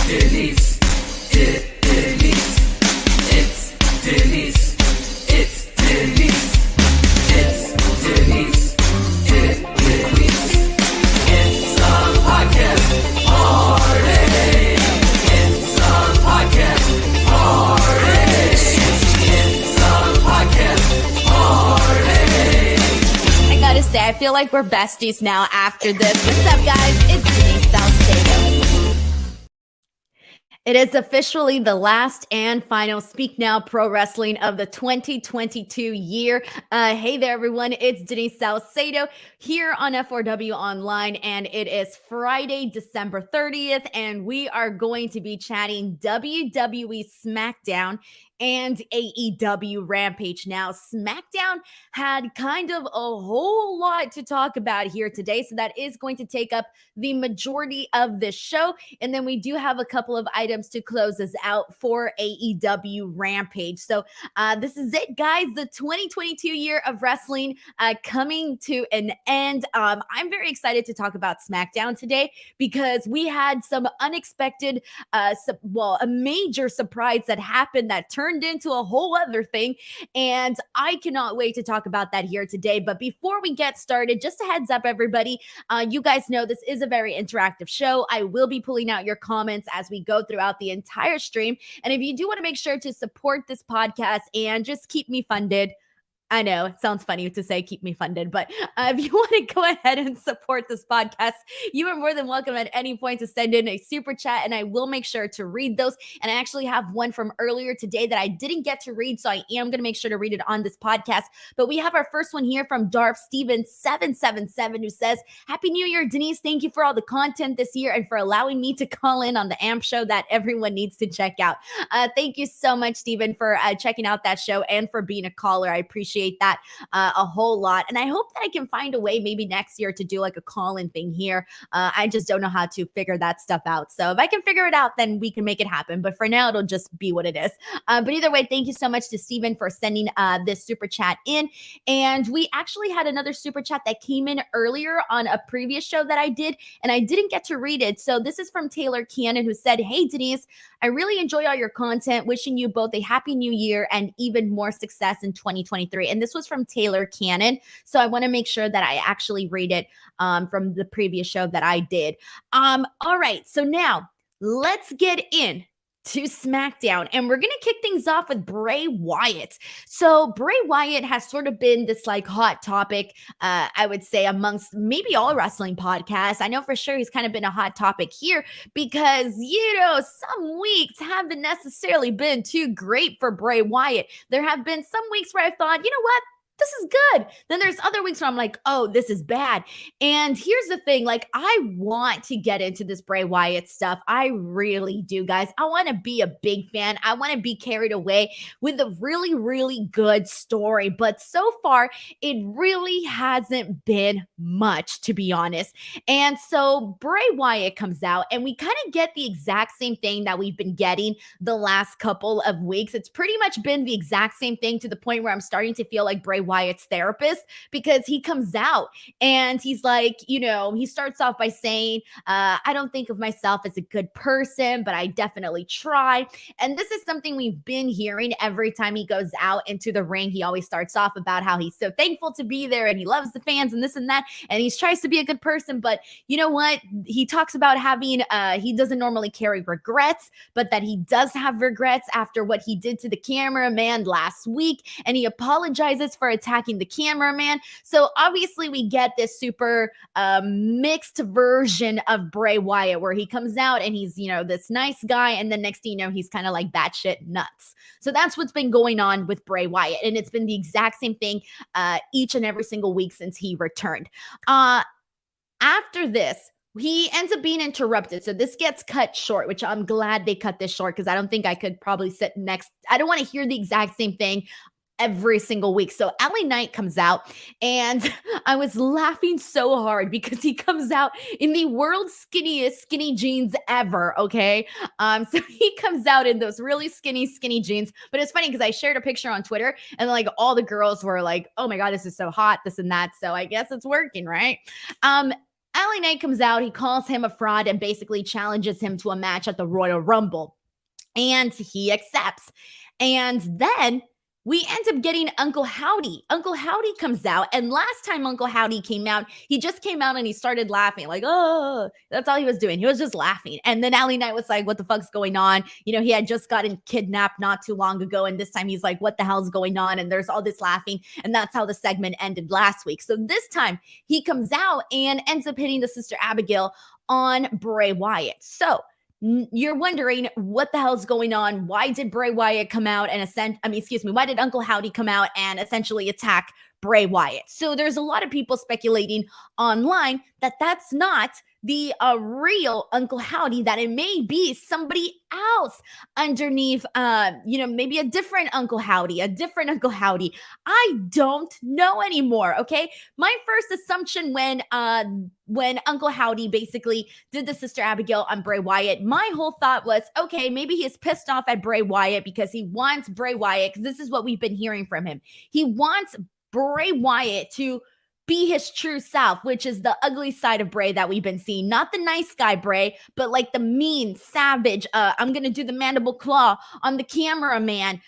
Denise, Denise, it's Denise, it's Denise, it's Denise, Denise, it's a podcast party, it's a podcast party, it's a podcast party. I gotta say, I feel like we're besties now after this. What's up, guys? It's Denise Salcedo. It is officially the last and final Speak Now Pro Wrestling of the 2022 year. Hey there, everyone. It's Denise Salcedo here on F4W Online, and it is Friday, December 30th, and we are going to be chatting WWE Smackdown and AEW Rampage. Now, SmackDown had kind of a whole lot to talk about here today, so that is going to take up the majority of this show. And then we do have a couple of items to close us out for AEW Rampage. So this is it, guys. The 2022 year of wrestling coming to an end. I'm very excited to talk about SmackDown today because we had some unexpected, a major surprise that happened that turned into a whole other thing. And I cannot wait to talk about that here today. But before we get started, just a heads up, everybody, you guys know this is a very interactive show. I will be pulling out your comments as we go throughout the entire stream. And if you do want to make sure to support this podcast and just keep me funded, I know it sounds funny to say keep me funded, but if you want to go ahead and support this podcast, you are more than welcome at any point to send in a super chat, and I will make sure to read those. And I actually have one from earlier today that I didn't get to read, so I am going to make sure to read it on this podcast. But we have our first one here from Darth Steven 777, who says, "Happy New Year, Denise. Thank you for all the content this year and for allowing me to call in on the AMP show that everyone needs to check out." Thank you so much, Steven, for checking out that show and for being a caller. I appreciate that a whole lot. And I hope that I can find a way maybe next year to do like a call-in thing here. I just don't know how to figure that stuff out. So if I can figure it out, then we can make it happen. But for now, it'll just be what it is. But either way, thank you so much to Steven for sending this super chat in. And we actually had another super chat that came in earlier on a previous show that I did, and I didn't get to read it. So this is from Taylor Cannon, who said, "Hey, Denise, I really enjoy all your content. Wishing you both a happy new year and even more success in 2023. And this was from Taylor Cannon. So I want to make sure that I actually read it from the previous show that I did. All right. So now let's get in to SmackDown, and we're going to kick things off with Bray Wyatt. So Bray Wyatt has sort of been this like hot topic, I would say, amongst maybe all wrestling podcasts. I know for sure he's kind of been a hot topic here because, you know, some weeks haven't necessarily been too great for Bray Wyatt. There have been some weeks where I thought, you know what? This is good. Then there's other weeks where I'm like, oh, this is bad. And here's the thing, like, I want to get into this Bray Wyatt stuff. I really do, guys. I want to be a big fan. I want to be carried away with a really, really good story. But so far, it really hasn't been much, to be honest. And so Bray Wyatt comes out, and we kind of get the exact same thing that we've been getting the last couple of weeks. It's pretty much been the exact same thing to the point where I'm starting to feel like Bray Wyatt's therapist, because he comes out and he's like, you know, he starts off by saying, I don't think of myself as a good person, but I definitely try. And this is something we've been hearing every time he goes out into the ring. He always starts off about how he's so thankful to be there and he loves the fans and this and that. And he tries to be a good person. But you know what? He talks about having, he doesn't normally carry regrets, but that he does have regrets after what he did to the cameraman last week. And he apologizes for attacking the cameraman. So obviously we get this super mixed version of Bray Wyatt where he comes out and he's, you know, this nice guy, and then next thing you know, he's kind of like batshit nuts. So that's what's been going on with Bray Wyatt, and it's been the exact same thing each and every single week since he returned. After this, he ends up being interrupted. So this gets cut short, which I'm glad they cut this short because I don't think I could probably sit next. I don't want to hear the exact same thing every single week. So LA Knight comes out, and I was laughing so hard because he comes out in the world's skinniest skinny jeans ever. Okay. So he comes out in those really skinny jeans, but it's funny because I shared a picture on Twitter and like all the girls were like, oh my God, this is so hot, this and that. So I guess it's working, right? LA Knight comes out, he calls him a fraud and basically challenges him to a match at the Royal Rumble. And he accepts. And then we end up getting Uncle Howdy. Uncle Howdy comes out, and last time Uncle Howdy came out, he just came out and he started laughing, like, oh, that's all he was doing. He was just laughing. And then LA Knight was like, what the fuck's going on? You know, he had just gotten kidnapped not too long ago, and this time he's like, what the hell's going on? And there's all this laughing, and that's how the segment ended last week. So this time he comes out and ends up hitting the Sister Abigail on Bray Wyatt. So you're wondering what the hell's going on. Why did Bray Wyatt come out and why did Uncle Howdy come out and essentially attack Bray Wyatt? So there's a lot of people speculating online that that's not the real Uncle Howdy, that it may be somebody else underneath, maybe a different Uncle Howdy. I don't know anymore, okay? My first assumption when Uncle Howdy basically did the Sister Abigail on Bray Wyatt, my whole thought was, okay, maybe he's pissed off at Bray Wyatt because he wants Bray Wyatt, because this is what we've been hearing from him. He wants Bray Wyatt to be his true self, which is the ugly side of Bray that we've been seeing. Not the nice guy Bray, but like the mean, savage, I'm going to do the mandible claw on the cameraman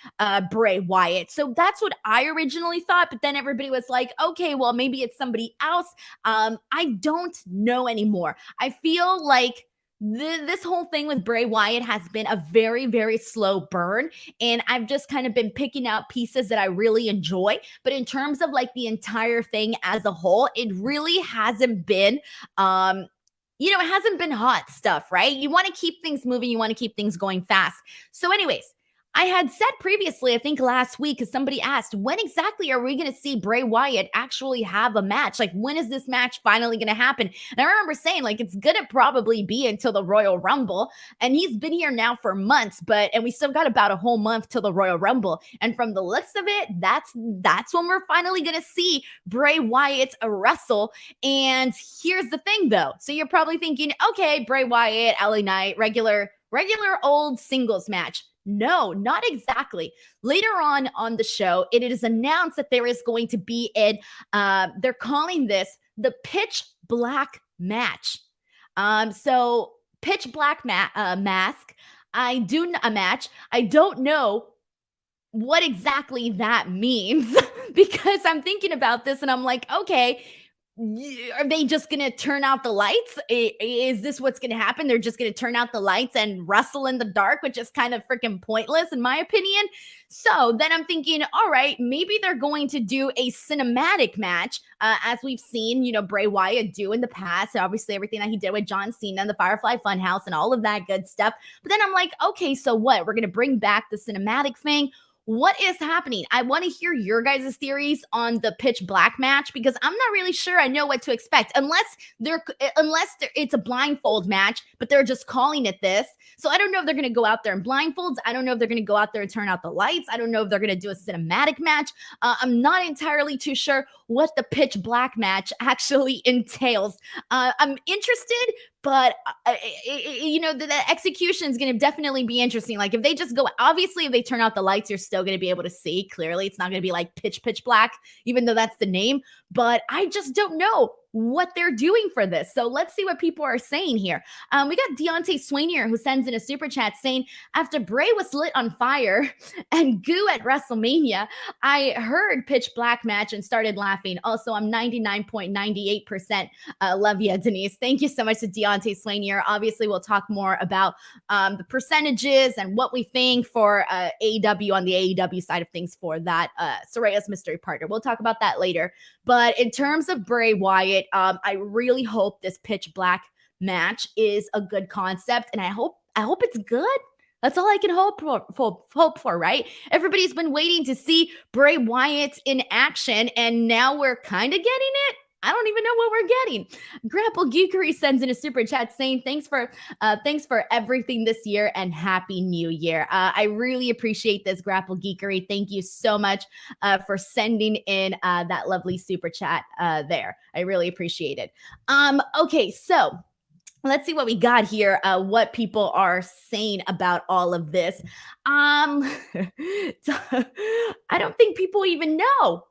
Bray Wyatt. So that's what I originally thought, but then everybody was like, okay, well, maybe it's somebody else. I don't know anymore. I feel like this whole thing with Bray Wyatt has been a very, very slow burn. And I've just kind of been picking out pieces that I really enjoy. But in terms of like the entire thing as a whole, it really hasn't been, it hasn't been hot stuff, right? You want to keep things moving. You want to keep things going fast. So anyways, I had said previously, I think last week, because somebody asked, when exactly are we going to see Bray Wyatt actually have a match? Like, when is this match finally going to happen? And I remember saying, like, it's going to probably be until the Royal Rumble. And he's been here now for months, and we still got about a whole month till the Royal Rumble. And from the looks of it, that's when we're finally going to see Bray Wyatt wrestle. And here's the thing, though. So you're probably thinking, okay, Bray Wyatt, LA Knight, regular old singles match. No, not exactly. Later on the show, it is announced that there is going to be they're calling this the Pitch Black match. So Pitch Black mask. A match. I don't know what exactly that means because I'm thinking about this and I'm like, okay, are they just going to turn out the lights? Is this what's going to happen? They're just going to turn out the lights and wrestle in the dark, which is kind of freaking pointless in my opinion. So then I'm thinking, all right, maybe they're going to do a cinematic match, as we've seen, Bray Wyatt do in the past. Obviously, everything that he did with John Cena and the Firefly Funhouse and all of that good stuff. But then I'm like, okay, so what? We're going to bring back the cinematic thing. What is happening? I want to hear your guys' theories on the Pitch Black match because I'm not really sure I know what to expect unless it's a blindfold match, but they're just calling it this. So I don't know if they're going to go out there in blindfolds. I don't know if they're going to go out there and turn out the lights. I don't know if they're going to do a cinematic match. I'm not entirely too sure what the Pitch Black match actually entails. I'm interested, but the execution is going to definitely be interesting. Like if they just go, obviously if they turn out the lights, you're still going to be able to see clearly. It's not going to be like pitch black, even though that's the name. But I just don't know what they're doing for this. So let's see what people are saying here. We got Deontay Swainier who sends in a super chat saying, after Bray was lit on fire and goo at WrestleMania, I heard Pitch Black match and started laughing. Also, I'm 99.98%. Love you, Denise. Thank you so much to Deontay Swainier. Obviously, we'll talk more about the percentages and what we think for AEW on the AEW side of things for that Soraya's mystery partner. We'll talk about that later. But in terms of Bray Wyatt, I really hope this Pitch Black match is a good concept, and I hope it's good. That's all I can hope for, right? Everybody's been waiting to see Bray Wyatt in action, and now we're kind of getting it. I don't even know what we're getting. Grapple Geekery sends in a super chat saying, thanks for everything this year and Happy New Year. I really appreciate this, Grapple Geekery. Thank you so much for sending in that lovely super chat there. I really appreciate it. Okay, so let's see what we got here, what people are saying about all of this. I don't think people even know.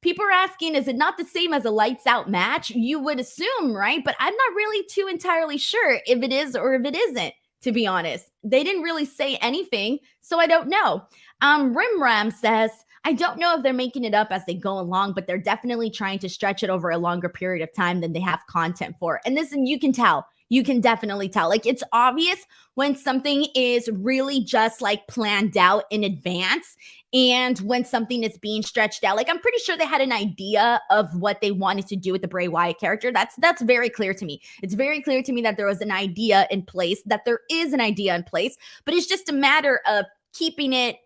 People are asking, is it not the same as a lights out match? You would assume, right? But I'm not really too entirely sure if it is or if it isn't, to be honest. They didn't really say anything, so I don't know. Rimram says, I don't know if they're making it up as they go along, but they're definitely trying to stretch it over a longer period of time than they have content for. And this, and you can tell. You can definitely tell. Like, it's obvious when something is really just like planned out in advance and when something is being stretched out. Like, I'm pretty sure they had an idea of what they wanted to do with the Bray Wyatt character. That's very clear to me. It's very clear to me that there was an idea in place, that there is an idea in place, but it's just a matter of keeping it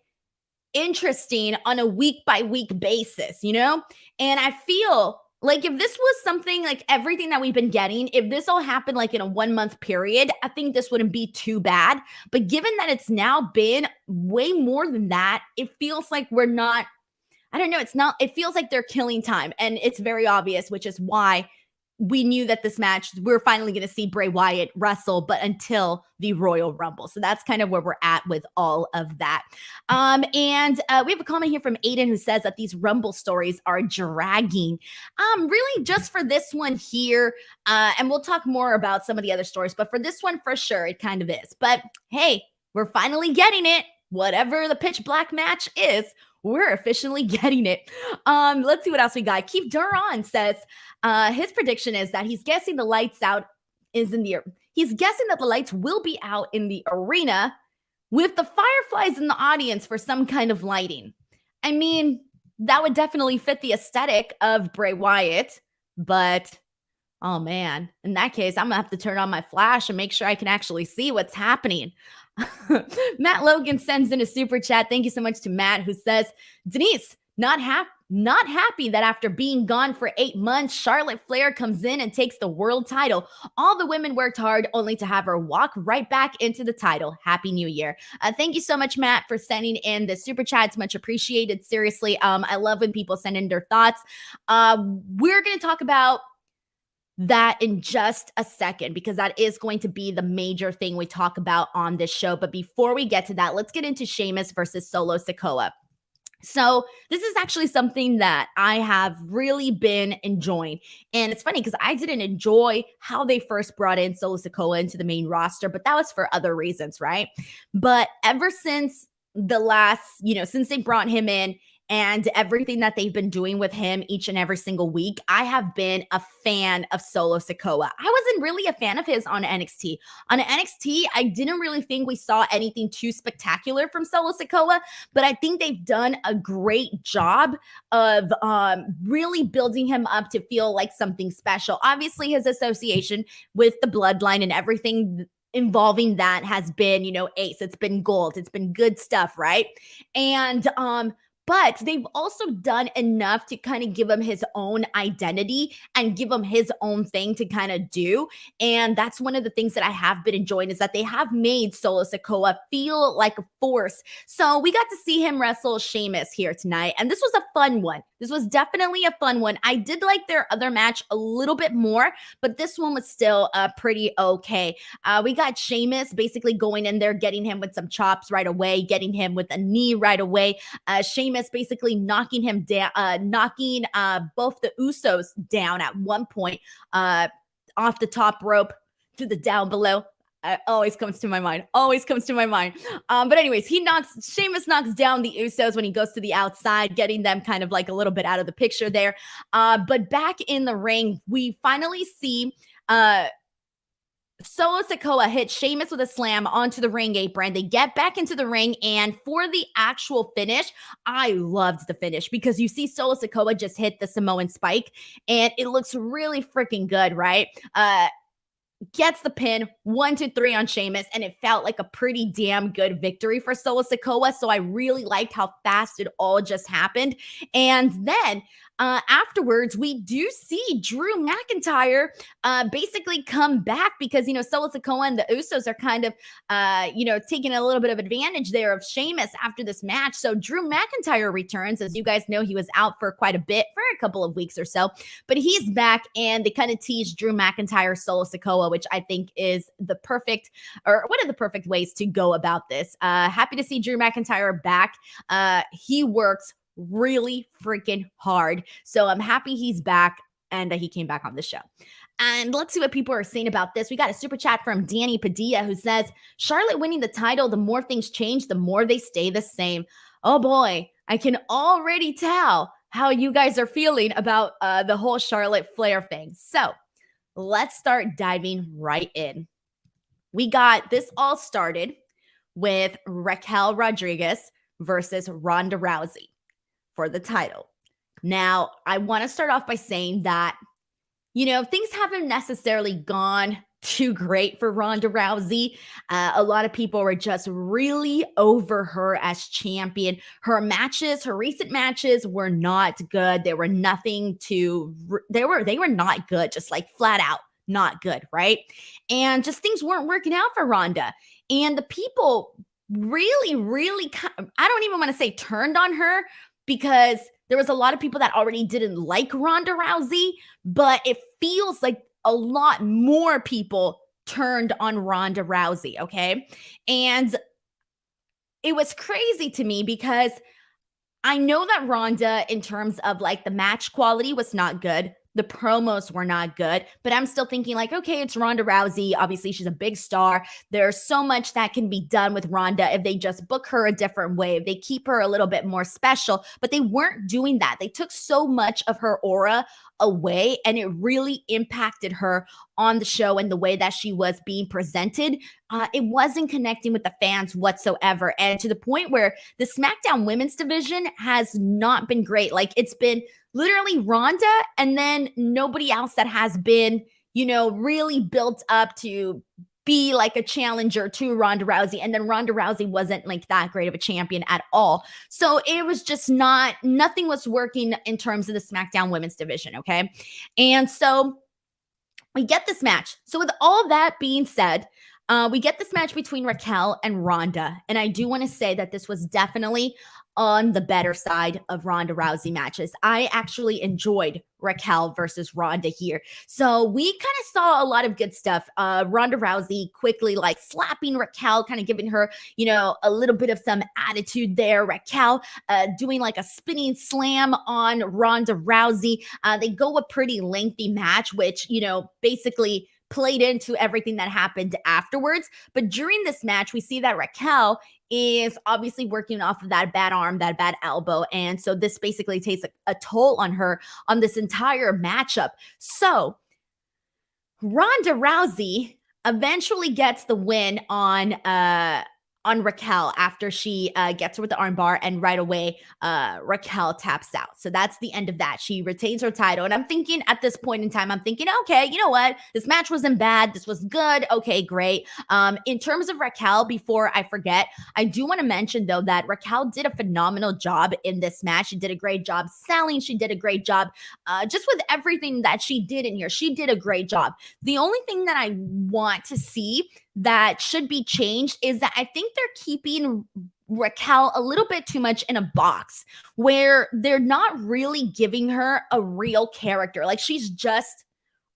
interesting on a week by week basis, you know? And I feel like if this was something like everything that we've been getting, if this all happened like in a 1 month period, I think this wouldn't be too bad. But given that it's now been way more than that, it feels like we're not, I don't know, it feels like they're killing time. And it's very obvious, which is why we knew that this match, we're finally going to see Bray Wyatt wrestle, but until the Royal Rumble. So that's kind of where we're at with all of that. And we have a comment here from Aiden who says that these Rumble stories are dragging. Really just for this one here, and we'll talk more about some of the other stories, but for this one, for sure, it kind of is. But hey, we're finally getting it. Whatever the pitch black match is, we're officially getting it. Let's see what else we got. Keith Duran says his prediction is that he's guessing the lights out is in the. He's guessing that the lights will be out in the arena with the fireflies in the audience for some kind of lighting. I mean, that would definitely fit the aesthetic of Bray Wyatt, but oh man, in that case, I'm gonna have to turn on my flash and make sure I can actually see what's happening. Matt Logan sends in a super chat. Thank you so much to Matt, who says, Denise, not happy that after being gone for 8 months, Charlotte Flair comes in and takes the world title. All the women worked hard only to have her walk right back into the title. Happy New Year. Thank you so much, Matt, for sending in the super chat. It's much appreciated. Seriously, I love when people send in their thoughts. We're going to talk about that in just a second, because that is going to be the major thing we talk about on this show. But before we get to that, let's get into Sheamus versus Solo Sikoa. So this is actually something that I have really been enjoying. And it's funny because I didn't enjoy how they first brought in Solo Sikoa into the main roster, but that was for other reasons, right? But ever since the last, since they brought him in, and everything that they've been doing with him each and every single week, I have been a fan of Solo Sikoa. I wasn't really a fan of his on NXT. On NXT, I didn't really think we saw anything too spectacular from Solo Sikoa, but I think they've done a great job of really building him up to feel like something special. Obviously, his association with the bloodline and everything involving that has been, ace. It's been gold. It's been good stuff, right? And but they've also done enough to kind of give him his own identity and give him his own thing to kind of do. And that's one of the things that I have been enjoying, is that they have made Solo Sikoa feel like a force. So we got to see him wrestle Sheamus here tonight. And this was a fun one. This was definitely a fun one. I did like their other match a little bit more, but this one was still pretty okay. We got Sheamus basically going in there, getting him with some chops right away, getting him with a knee right away. Sheamus basically knocking him down, knocking both the Usos down at one point off the top rope to the down below. Always comes to my mind. But anyways, Sheamus knocks down the Usos when he goes to the outside, getting them kind of like a little bit out of the picture there. But back in the ring, we finally see Solo Sikoa hit Sheamus with a slam onto the ring apron. They get back into the ring, and for the actual finish, I loved the finish because you see Solo Sikoa just hit the Samoan spike, and it looks really freaking good, right? Gets the pin 1, 2, 3 on Sheamus, and it felt like a pretty damn good victory for Solo Sikoa. So I really liked how fast it all just happened. And then afterwards, we do see Drew McIntyre basically come back because, Solo Sikoa and the Usos are kind of, taking a little bit of advantage there of Sheamus after this match. So Drew McIntyre returns. As you guys know, he was out for quite a bit, for a couple of weeks or so, but he's back, and they kind of tease Drew McIntyre, Solo Sikoa, which I think is one of the perfect ways to go about this. Happy to see Drew McIntyre back. He works really freaking hard. So I'm happy he's back and that he came back on the show. And let's see what people are saying about this. We got a super chat from Danny Padilla who says, Charlotte winning the title, the more things change, the more they stay the same. Oh boy, I can already tell how you guys are feeling about the whole Charlotte Flair thing. So let's start diving right in. We got this all started with Raquel Rodriguez versus Ronda Rousey for the title. Now, I want to start off by saying that, things haven't necessarily gone too great for Ronda Rousey. A lot of people were just really over her as champion. Her recent matches were not good. They were not good, just like flat out not good, right? And just things weren't working out for Ronda. And the people really, really, I don't even want to say turned on her, because there was a lot of people that already didn't like Ronda Rousey, but it feels like a lot more people turned on Ronda Rousey, okay? And it was crazy to me because I know that Ronda, in terms of like the match quality, was not good. The promos were not good, but I'm still thinking like, okay, it's Ronda Rousey. Obviously, she's a big star. There's so much that can be done with Ronda if they just book her a different way, if they keep her a little bit more special, but they weren't doing that. They took so much of her aura away, and it really impacted her on the show and the way that she was being presented. It wasn't connecting with the fans whatsoever, and to the point where the SmackDown women's division has not been great. Like, it's been literally Ronda and then nobody else that has been, really built up to be like a challenger to Ronda Rousey. And then Ronda Rousey wasn't like that great of a champion at all. So it was just nothing was working in terms of the SmackDown women's division, okay? And so we get this match. So with all that being said, we get this match between Raquel and Ronda. And I do want to say that this was definitely on the better side of Ronda Rousey matches. I actually enjoyed Raquel versus Ronda here. So we kind of saw a lot of good stuff. Ronda Rousey quickly like slapping Raquel, kind of giving her, a little bit of some attitude there. Raquel doing like a spinning slam on Ronda Rousey. They go a pretty lengthy match, which, basically played into everything that happened afterwards. But during this match, we see that Raquel is obviously working off of that bad arm, that bad elbow. And so this basically takes a toll on her on this entire matchup. So Ronda Rousey eventually gets the win on Raquel after she gets her with the armbar, and right away Raquel taps out. So that's the end of that. She retains her title. And I'm thinking at this point in time, okay, you know what? This match wasn't bad. This was good. Okay, great. In terms of Raquel, before I forget, I do want to mention though that Raquel did a phenomenal job in this match. She did a great job selling. She did a great job just with everything that she did in here. She did a great job. The only thing that I want to see that should be changed is that I think they're keeping Raquel a little bit too much in a box where they're not really giving her a real character. Like, she's just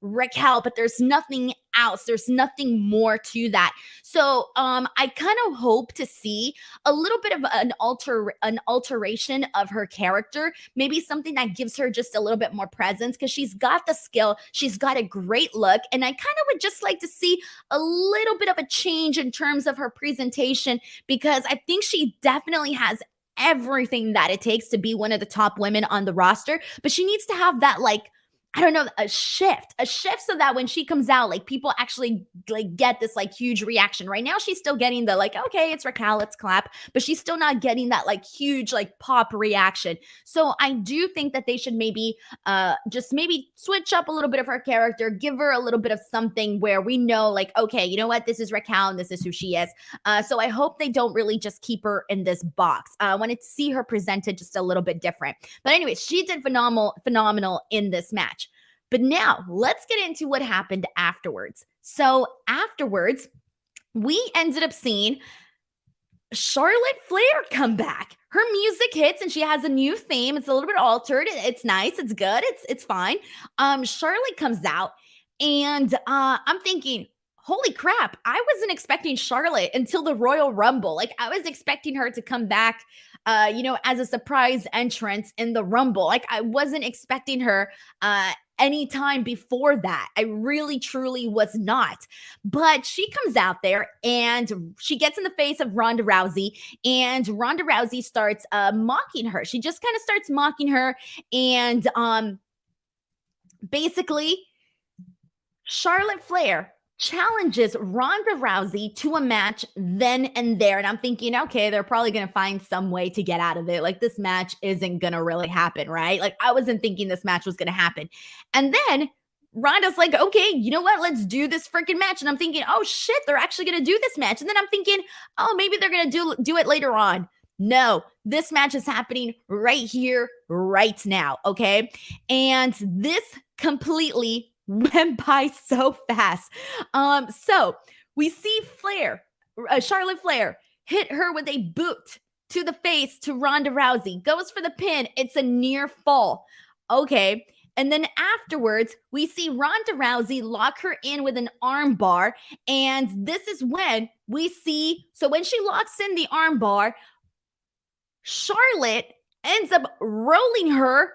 Raquel, but there's nothing else. There's nothing more to that. So I kind of hope to see a little bit of an alteration of her character, maybe something that gives her just a little bit more presence, because she's got the skill, she's got a great look, and I kind of would just like to see a little bit of a change in terms of her presentation, because I think she definitely has everything that it takes to be one of the top women on the roster, but she needs to have that, like, I don't know, a shift so that when she comes out, like, people actually like get this like huge reaction. Right now, she's still getting the like, okay, it's Raquel, let's clap, but she's still not getting that like huge like pop reaction. So I do think that they should maybe just maybe switch up a little bit of her character, give her a little bit of something where we know like, okay, you know what, this is Raquel and this is who she is. So I hope they don't really just keep her in this box. I want to see her presented just a little bit different. But anyway, she did phenomenal in this match. But now let's get into what happened afterwards. So afterwards, we ended up seeing Charlotte Flair come back. Her music hits and she has a new theme. It's a little bit altered. It's nice. It's good. It's fine. Charlotte comes out and I'm thinking, holy crap, I wasn't expecting Charlotte until the Royal Rumble. Like, I was expecting her to come back, as a surprise entrance in the Rumble. Like, I wasn't expecting her any time before that. I really, truly was not. But she comes out there and she gets in the face of Ronda Rousey, and Ronda Rousey starts mocking her. She just kind of starts mocking her, and basically, Charlotte Flair challenges Ronda Rousey to a match then and there. And I'm thinking, okay, they're probably going to find some way to get out of it. Like, this match isn't going to really happen, right? Like, I wasn't thinking this match was going to happen. And then Ronda's like, okay, you know what? Let's do this freaking match. And I'm thinking, oh shit, they're actually going to do this match. And then I'm thinking, oh, maybe they're going to do it later on. No, this match is happening right here, right now. Okay. And this completely went by so fast. So we see Charlotte Flair hit her with a boot to the face to Ronda Rousey, goes for the pin. It's a near fall. Okay. And then afterwards, we see Ronda Rousey lock her in with an arm bar. And this is when we see, so when she locks in the arm bar, Charlotte ends up rolling her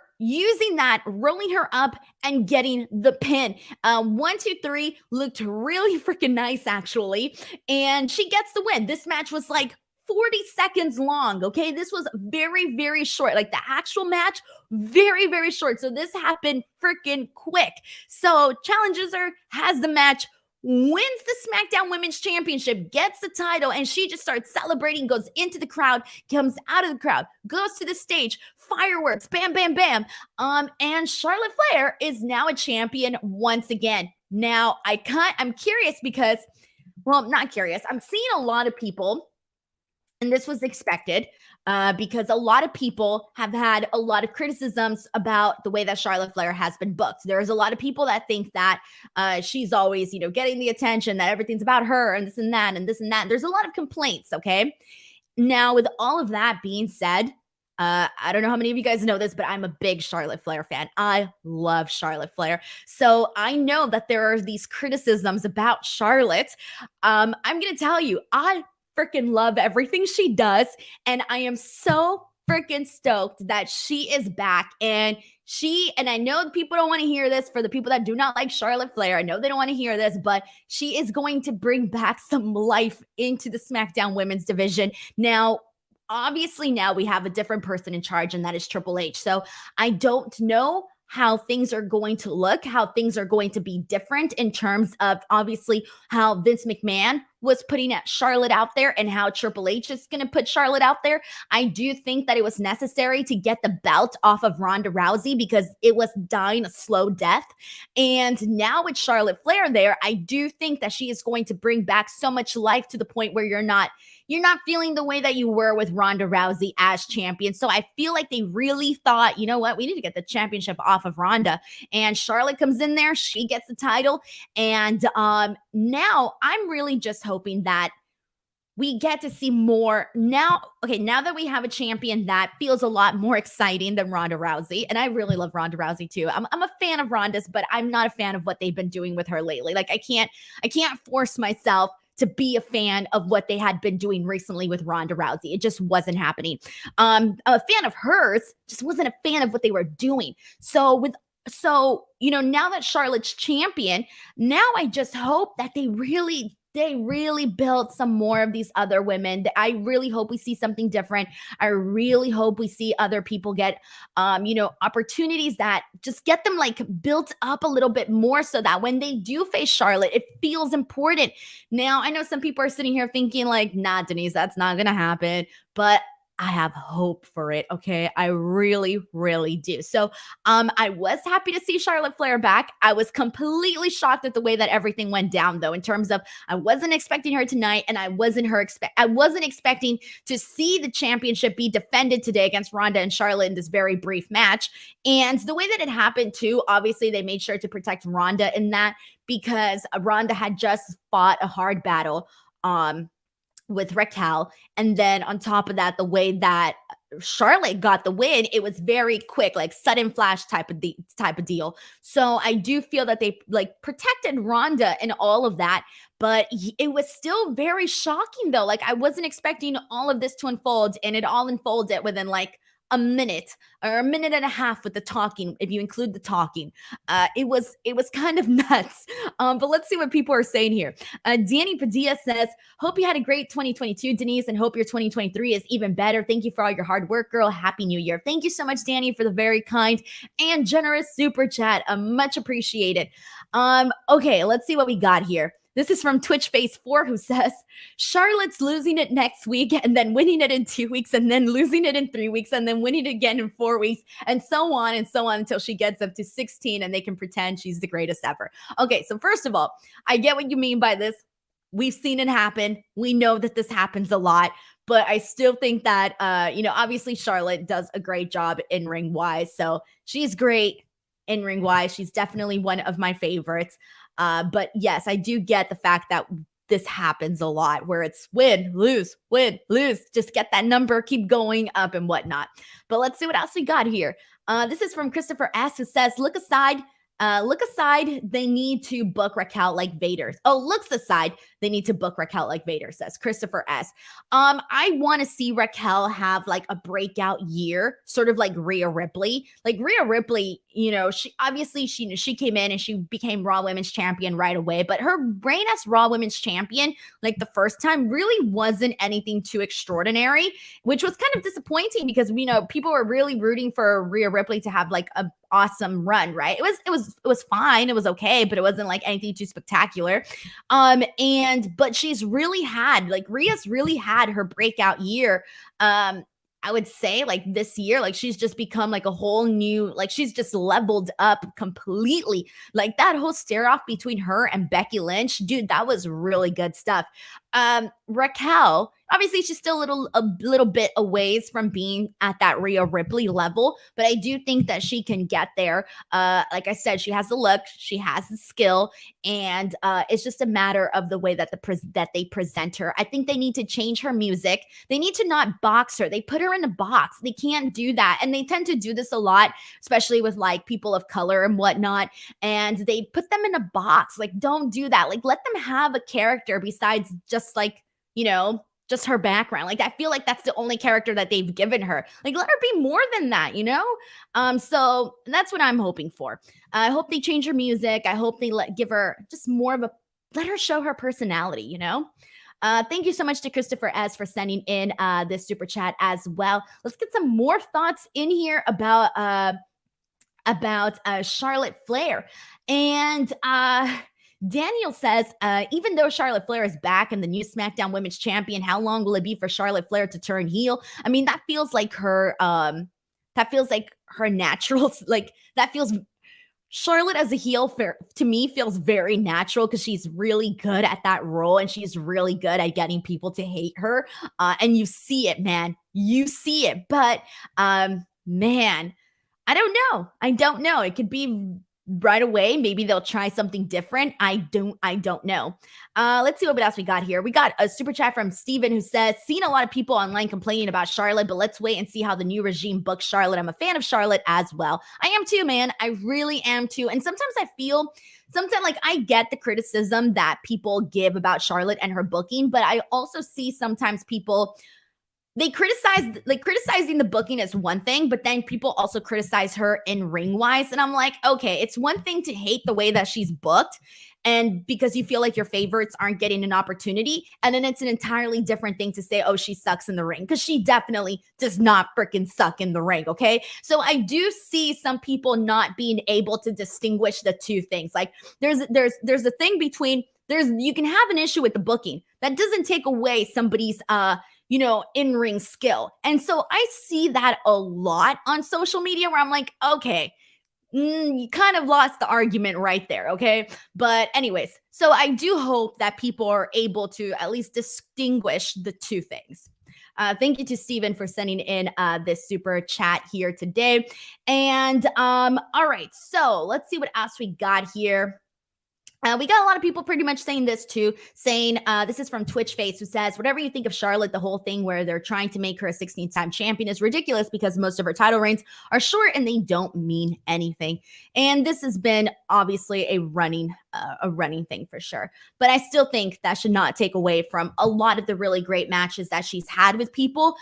up and getting the pin. 1, 2, 3 looked really freaking nice, actually. And she gets the win. This match was like 40 seconds long. Okay. This was very, very short. Like, the actual match, very, very short. So this happened freaking quick. So Challenger has the match, wins the SmackDown Women's Championship, gets the title, and she just starts celebrating, goes into the crowd, comes out of the crowd, goes to the stage, fireworks, bam, bam, bam. And Charlotte Flair is now a champion once again. Now, I'm curious because, well, not curious. I'm seeing a lot of people, and this was expected, because a lot of people have had a lot of criticisms about the way that Charlotte Flair has been booked. There's a lot of people that think that she's always, getting the attention, that everything's about her and this and that and this and that. There's a lot of complaints, okay? Now, with all of that being said, I don't know how many of you guys know this, but I'm a big Charlotte Flair fan. I love Charlotte Flair. So I know that there are these criticisms about Charlotte. I'm going to tell you, I freaking love everything she does. And I am so freaking stoked that she is back. And I know people don't want to hear this, for the people that do not like Charlotte Flair. I know they don't want to hear this, but she is going to bring back some life into the SmackDown women's division. Now, obviously, now we have a different person in charge, and that is Triple H. So I don't know how things are going to look, how things are going to be different in terms of, obviously, how Vince McMahon was putting Charlotte out there and how Triple H is going to put Charlotte out there. I do think that it was necessary to get the belt off of Ronda Rousey because it was dying a slow death. And now with Charlotte Flair there, I do think that she is going to bring back so much life to the point where you're not feeling the way that you were with Ronda Rousey as champion. So I feel like they really thought, you know what, we need to get the championship off of Ronda. And Charlotte comes in there, she gets the title. And now I'm really just hoping that we get to see more now. Okay, now that we have a champion that feels a lot more exciting than Ronda Rousey, and I really love Ronda Rousey too. I'm a fan of Ronda's, but I'm not a fan of what they've been doing with her lately. Like, I can't force myself to be a fan of what they had been doing recently with Ronda Rousey. It just wasn't happening. A fan of hers, just wasn't a fan of what they were doing. So now that Charlotte's champion, now I just hope that they really build some more of these other women. I really hope we see something different. I really hope we see other people get, opportunities that just get them like built up a little bit more so that when they do face Charlotte, it feels important. Now, I know some people are sitting here thinking like, nah, Denise, that's not going to happen. But I have hope for it. Okay. I really, really do. So, I was happy to see Charlotte Flair back. I was completely shocked at the way that everything went down, though, in terms of I wasn't expecting her tonight, and I wasn't expecting to see the championship be defended today against Ronda and Charlotte in this very brief match. And the way that it happened too, obviously they made sure to protect Ronda in that, because Ronda had just fought a hard battle, with Raquel. And then on top of that, the way that Charlotte got the win, it was very quick, like sudden flash type of deal. So I do feel that they like protected Ronda and all of that, but it was still very shocking though. Like I wasn't expecting all of this to unfold, and it all unfolded within like a minute or a minute and a half with the talking, if you include the talking. It was kind of nuts. But let's see what people are saying here. Danny Padilla says, hope you had a great 2022, Denise, and hope your 2023 is even better. Thank you for all your hard work, girl. Happy New Year. Thank you so much, Danny, for the very kind and generous super chat. Much appreciated. Okay, let's see what we got here. This is from Twitch Face 4, who says, Charlotte's losing it next week and then winning it in 2 weeks and then losing it in 3 weeks and then winning it again in 4 weeks and so on until she gets up to 16 and they can pretend she's the greatest ever. Okay, so first of all, I get what you mean by this. We've seen it happen. We know that this happens a lot, but I still think that, obviously Charlotte does a great job in ring wise. So she's great in ring wise. She's definitely one of my favorites. But yes, I do get the fact that this happens a lot where it's win, lose, just get that number, keep going up and whatnot. But let's see what else we got here. This is from Christopher S, who says, look aside, they need to book Raquel like Vader. Oh, looks aside, they need to book Raquel like Vader, says Christopher S. I want to see Raquel have like a breakout year, sort of like Rhea Ripley. Like Rhea Ripley, she came in and she became Raw Women's Champion right away, but her reign as Raw Women's Champion, like the first time, really wasn't anything too extraordinary, which was kind of disappointing because people were really rooting for Rhea Ripley to have like a awesome run, right? It was fine, it was okay, but it wasn't like anything too spectacular. But she's really had, like, Rhea's really had her breakout year. I would say like this year, like she's just become like a whole new, like she's just leveled up completely. Like that whole stare off between her and Becky Lynch, dude, that was really good stuff. Raquel, obviously she's still a little bit a ways from being at that Rhea Ripley level, but I do think that she can get there. Like I said, she has the look, she has the skill, and it's just a matter of the way that they present her. I think they need to change her music. They need to not box her. They put her in a box. They can't do that, and they tend to do this a lot, especially with like people of color and whatnot. And they put them in a box. Like, don't do that. Like, let them have a character besides just like, just her background. Like, I feel like that's the only character that they've given her. Like, let her be more than that, So that's what I'm hoping for. I hope they change her music. I hope they give her just more of let her show her personality, Thank you so much to Christopher S for sending in this super chat as well. Let's get some more thoughts in here about Charlotte Flair. And Daniel says, even though Charlotte Flair is back and the new SmackDown Women's Champion, how long will it be for Charlotte Flair to turn heel? I mean, that feels like her natural, like that feels Charlotte as a heel to me feels very natural because she's really good at that role and she's really good at getting people to hate her. And you see it, man. You see it. But man, I don't know. It could be right away. Maybe they'll try something different. I don't know. Let's see what else we got here. We got a super chat from Steven who says, seen a lot of people online complaining about Charlotte, but let's wait and see how the new regime books Charlotte. I'm a fan of Charlotte as well. I am too, man. I really am too. And sometimes like I get the criticism that people give about Charlotte and her booking, but I also see sometimes people criticizing the booking is one thing, but then people also criticize her in ring wise. And I'm like, okay, it's one thing to hate the way that she's booked and because you feel like your favorites aren't getting an opportunity. And then it's an entirely different thing to say, oh, she sucks in the ring, because she definitely does not freaking suck in the ring. Okay. So I do see some people not being able to distinguish the two things. Like there's a thing between you can have an issue with the booking. That doesn't take away somebody's, in-ring skill. And so I see that a lot on social media where I'm like, okay, you kind of lost the argument right there, okay? But anyways, so I do hope that people are able to at least distinguish the two things. Thank you to Steven for sending in this super chat here today. And all right, so let's see what else we got here. We got a lot of people pretty much saying this too, saying, this is from Twitch Face, who says, whatever you think of Charlotte, the whole thing where they're trying to make her a 16-time champion is ridiculous because most of her title reigns are short and they don't mean anything. And this has been obviously a running thing for sure. But I still think that should not take away from a lot of the really great matches that she's had with people.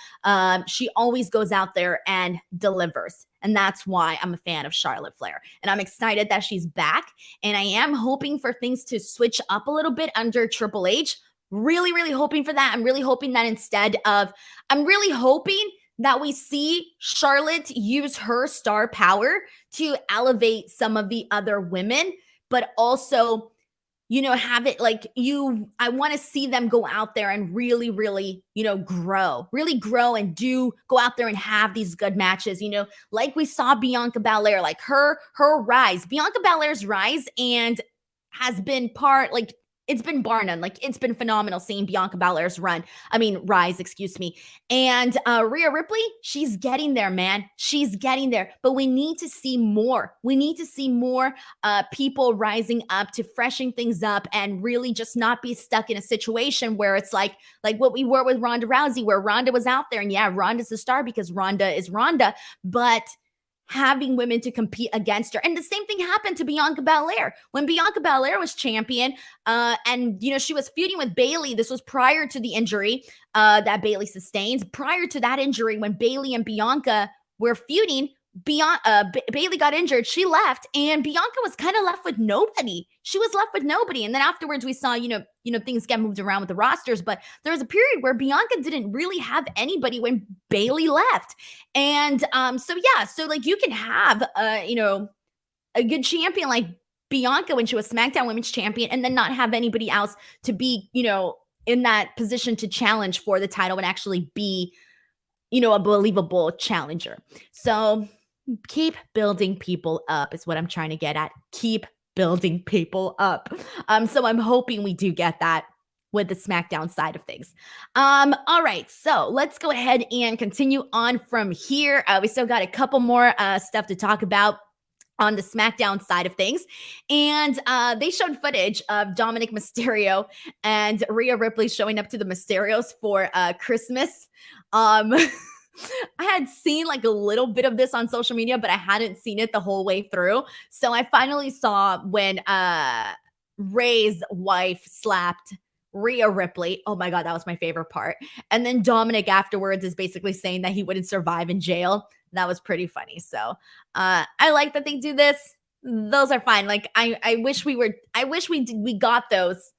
She always goes out there and delivers. And that's why I'm a fan of Charlotte Flair. And I'm excited that she's back. And I am hoping for things to switch up a little bit under Triple H. Really, really hoping for that. I'm really hoping that I'm really hoping that we see Charlotte use her star power to elevate some of the other women, but also, have it like I want to see them go out there and really, really, grow and go out there and have these good matches, like we saw Bianca Belair, like her rise, Bianca Belair's rise, and has been it's been bar none. Like, it's been phenomenal seeing Bianca Belair's rise, excuse me. And Rhea Ripley, she's getting there, man. She's getting there. But we need to see more. We need to see more people rising up to freshen things up and really just not be stuck in a situation where it's like what we were with Ronda Rousey, where Ronda was out there. And yeah, Ronda's the star because Ronda is Ronda. But having women to compete against her. And the same thing happened to Bianca Belair. When Bianca Belair was champion, and she was feuding with Bayley. This was prior to the injury that Bayley sustained. Prior to that injury, when Bayley and Bianca were feuding, Bayley got injured. She left, and Bianca was kind of left with nobody. She was left with nobody. And then afterwards, we saw, things get moved around with the rosters. But there was a period where Bianca didn't really have anybody when Bayley left. And so you can have, a good champion like Bianca when she was SmackDown Women's Champion, and then not have anybody else to be, in that position to challenge for the title and actually be, a believable challenger. So keep building people up is what I'm trying to get at. Keep building people up. So I'm hoping we do get that with the SmackDown side of things. All right, so let's go ahead and continue on from here. We still got a couple more stuff to talk about on the SmackDown side of things. And they showed footage of Dominic Mysterio and Rhea Ripley showing up to the Mysterios for Christmas. I had seen a little bit of this on social media, but I hadn't seen it the whole way through. So I finally saw when Ray's wife slapped Rhea Ripley. Oh my God, that was my favorite part. And then Dominic afterwards is basically saying that he wouldn't survive in jail. That was pretty funny. So I like that they do this. Those are fine. I wish we got those.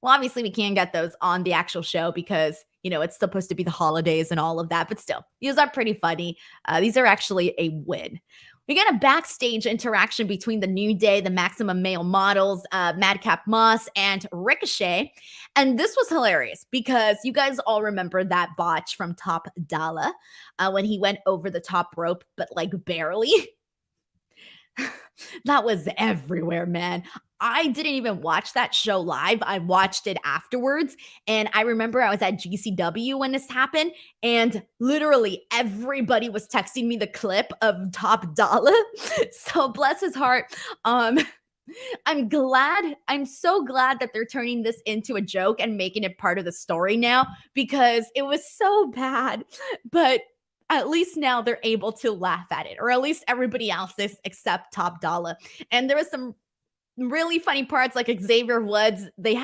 Well, obviously we can't get those on the actual show because it's supposed to be the holidays and all of that, but still, these are pretty funny. These are actually a win. We got a backstage interaction between the New Day, the Maximum Male Models, Madcap Moss, and Ricochet. And this was hilarious because you guys all remember that botch from Top Dollar when he went over the top rope, but barely. That was everywhere, man. I didn't even watch that show live. I watched it afterwards. And I remember I was at GCW when this happened. And literally everybody was texting me the clip of Top Dollar. So bless his heart. I'm so glad that they're turning this into a joke and making it part of the story now because it was so bad. But at least now they're able to laugh at it, or at least everybody else is except Top Dollar. And there was some really funny parts like Xavier Woods. The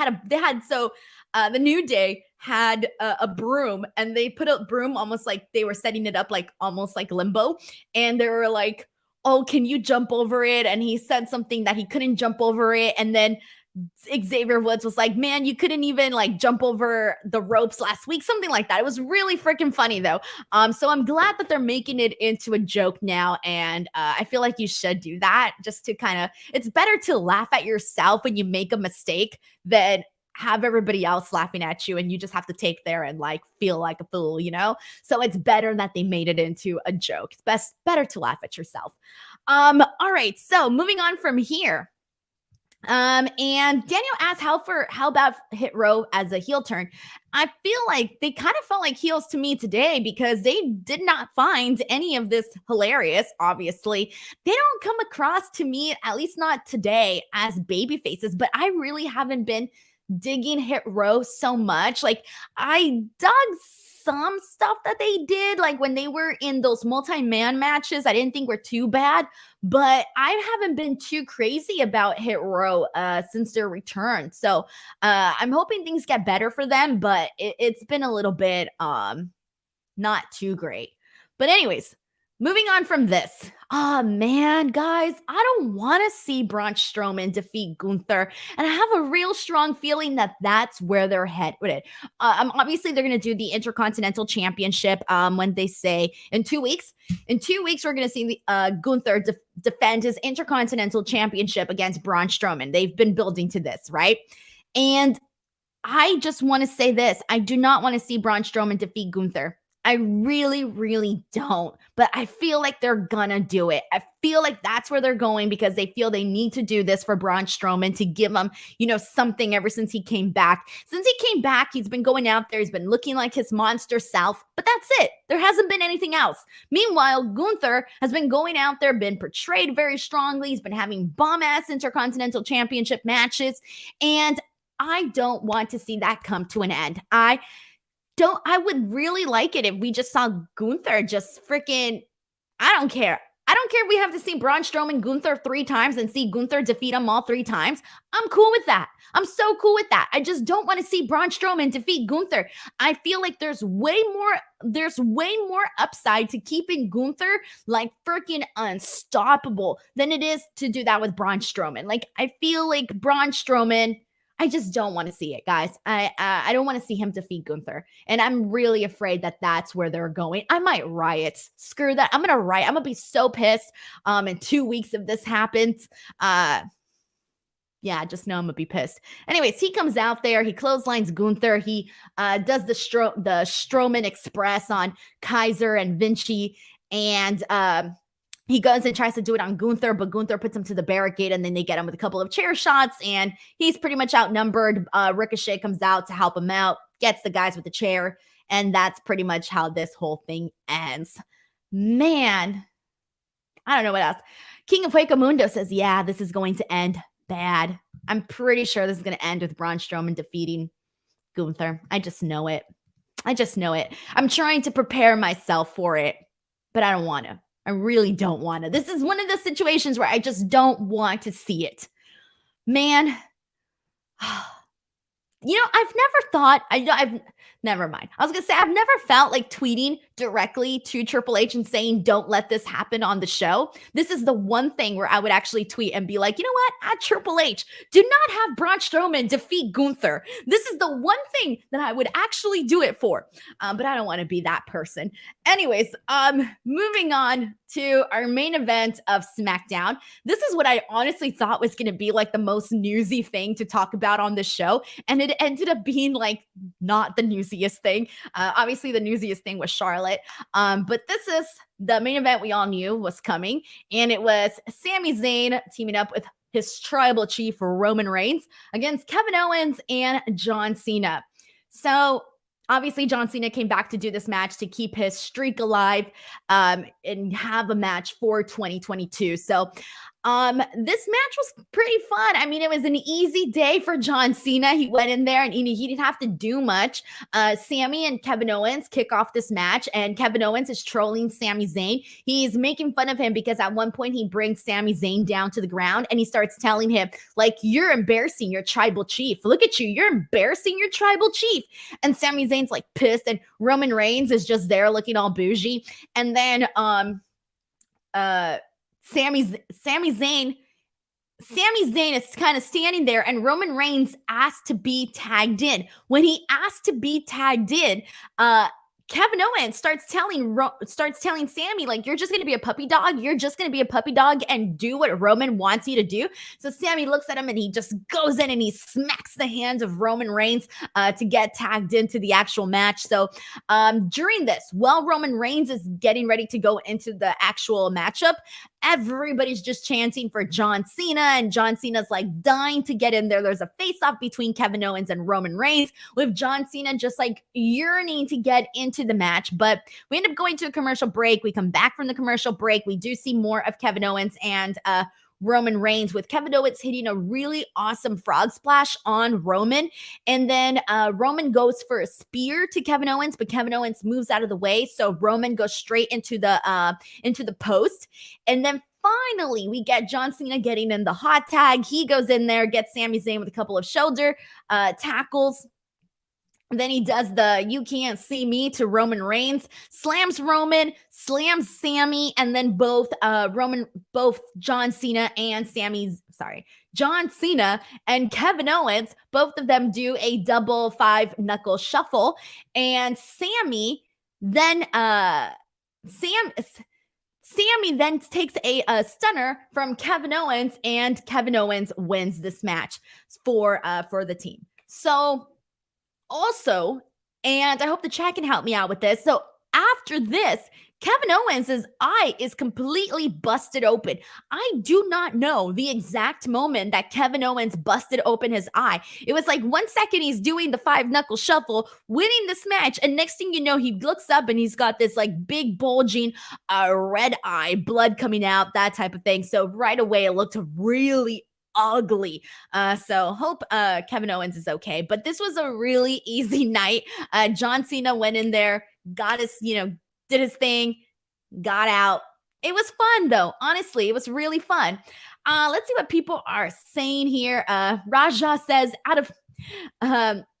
New Day had a broom, and they put a broom almost like they were setting it up almost like limbo. And they were like, oh, can you jump over it? And he said something that he couldn't jump over it. And then Xavier Woods was like, man, you couldn't even jump over the ropes last week, something like that. It was really freaking funny though. So I'm glad that they're making it into a joke now. And I feel like you should do that just to it's better to laugh at yourself when you make a mistake than have everybody else laughing at you and you just have to take there and feel like a fool, So it's better that they made it into a joke. It's better to laugh at yourself. All right. So moving on from here. And Daniel asked how about Hit Row as a heel turn. I feel like they kind of felt like heels to me today because they did not find any of this hilarious. Obviously, they don't come across to me, at least not today, as baby faces. But I really haven't been digging Hit Row so much. Like I dug some stuff that they did, like when they were in those multi-man matches. I didn't think were too bad, but I haven't been too crazy about Hit Row since their return. So I'm hoping things get better for them, but it's been a little bit not too great. But anyways, moving on from this. Oh man, guys, I don't want to see Braun Strowman defeat Gunther, and I have a real strong feeling that that's where they're headed. Obviously, they're going to do the Intercontinental Championship when they say in 2 weeks. In 2 weeks, we're going to see Gunther defend his Intercontinental Championship against Braun Strowman. They've been building to this, right? And I just want to say this. I do not want to see Braun Strowman defeat Gunther. I really, really don't. But I feel like they're gonna do it. I feel like that's where they're going because they feel they need to do this for Braun Strowman to give him, something ever since he came back. Since he came back, he's been going out there. He's been looking like his monster self, but that's it. There hasn't been anything else. Meanwhile, Gunther has been going out there, been portrayed very strongly. He's been having bomb-ass Intercontinental Championship matches, and I don't want to see that come to an end. I would really like it if we just saw Gunther just freaking, I don't care. I don't care if we have to see Braun Strowman Gunther 3 times and see Gunther defeat him all 3 times. I'm cool with that. I'm so cool with that. I just don't want to see Braun Strowman defeat Gunther. I feel like there's way more upside to keeping Gunther like freaking unstoppable than it is to do that with Braun Strowman. Like I feel like Braun Strowman, I just don't want to see it, guys. I don't want to see him defeat Gunther. And I'm really afraid that that's where they're going. I might riot. Screw that. I'm going to riot. I'm going to be so pissed in 2 weeks if this happens. Yeah, just know I'm going to be pissed. Anyways, he comes out there. He clotheslines Gunther. He does the Strowman Express on Kaiser and Vinci. And he goes and tries to do it on Gunther, but Gunther puts him to the barricade, and then they get him with a couple of chair shots, and he's pretty much outnumbered. Ricochet comes out to help him out, gets the guys with the chair, and that's pretty much how this whole thing ends. Man, I don't know what else. King of Hueco Mundo says, yeah, this is going to end bad. I'm pretty sure this is going to end with Braun Strowman defeating Gunther. I just know it. I'm trying to prepare myself for it, but I don't want to. I really don't want to. This is one of the situations where I just don't want to see it. Man, I've never thought, never mind. I was going to say, I've never felt like tweeting directly to Triple H and saying, don't let this happen on the show. This is the one thing where I would actually tweet and be like, you know what? At Triple H, do not have Braun Strowman defeat Gunther. This is the one thing that I would actually do it for. But I don't want to be that person. Anyways, moving on to our main event of SmackDown. This is what I honestly thought was going to be like the most newsy thing to talk about on the show. And it ended up being like not the newsiest thing. Obviously, the newsiest thing was Charlotte. But this is the main event we all knew was coming. And it was Sami Zayn teaming up with his tribal chief, Roman Reigns, against Kevin Owens and John Cena. So obviously, John Cena came back to do this match to keep his streak alive and have a match for 2022. So this match was pretty fun. I mean, it was an easy day for John Cena. He went in there and he didn't have to do much. Sami and Kevin Owens kick off this match, and Kevin Owens is trolling Sami Zayn. He's making fun of him because at one point he brings Sami Zayn down to the ground and he starts telling him, like, you're embarrassing your tribal chief. Look at you. You're embarrassing your tribal chief. And Sami Zayn's like pissed, and Roman Reigns is just there looking all bougie. And then Sami Zayn is kind of standing there, and Roman Reigns asked to be tagged in. When he asked to be tagged in, Kevin Owens starts telling Sami, like, you're just going to be a puppy dog. You're just going to be a puppy dog and do what Roman wants you to do. So Sami looks at him and he just goes in and he smacks the hands of Roman Reigns to get tagged into the actual match. So during this, while Roman Reigns is getting ready to go into the actual matchup, everybody's just chanting for John Cena, and John Cena's like dying to get in there. There's a face-off between Kevin Owens and Roman Reigns, with John Cena just like yearning to get into the match. But we end up going to a commercial break. We come back from the commercial break. We do see more of Kevin Owens and Roman Reigns, with Kevin Owens hitting a really awesome frog splash on Roman. And then Roman goes for a spear to Kevin Owens, but Kevin Owens moves out of the way. So Roman goes straight into the post. And then finally, we get John Cena getting in the hot tag. He goes in there, gets Sami Zayn with a couple of shoulder tackles. Then he does the "you can't see me" to Roman Reigns, slams Roman, slams Sami, and then both John Cena and Kevin Owens, both of them do a double 5-knuckle shuffle, and Sami then takes a stunner from Kevin Owens, and Kevin Owens wins this match for the team. So also, and I hope the chat can help me out with this. So after this, Kevin Owens' eye is completely busted open. I do not know the exact moment that Kevin Owens busted open his eye. It was like 1 second he's doing the 5-knuckle shuffle, winning this match, and next thing you know, he looks up and he's got this like big bulging red eye, blood coming out, that type of thing. So right away, it looked really ugly. So hope Kevin Owens is okay. But this was a really easy night. John Cena went in there, got his, did his thing, got out. It was fun though. Honestly, it was really fun. Let's see what people are saying here. Raja says,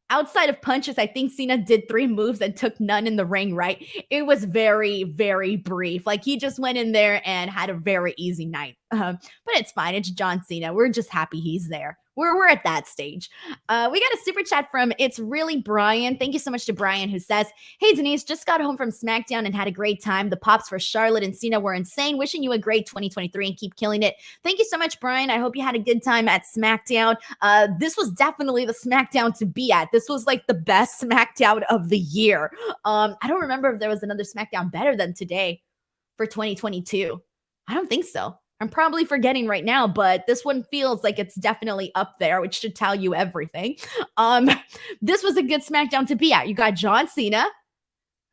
outside of punches, I think Cena did 3 moves and took none in the ring, right? It was very, very brief. Like, he just went in there and had a very easy night. But it's fine. It's John Cena. We're just happy he's there. We're at that stage. We got a super chat from It's Really Brian. Thank you so much to Brian, who says, "Hey, Denise, just got home from Smackdown and had a great time. The pops for Charlotte and Cena were insane. Wishing you a great 2023 and keep killing it." Thank you so much, Brian. I hope you had a good time at Smackdown. This was definitely the Smackdown to be at. This was like the best Smackdown of the year. I don't remember if there was another Smackdown better than today for 2022. I don't think so. I'm probably forgetting right now, but this one feels like it's definitely up there, which should tell you everything. This was a good Smackdown to be at. You got John Cena,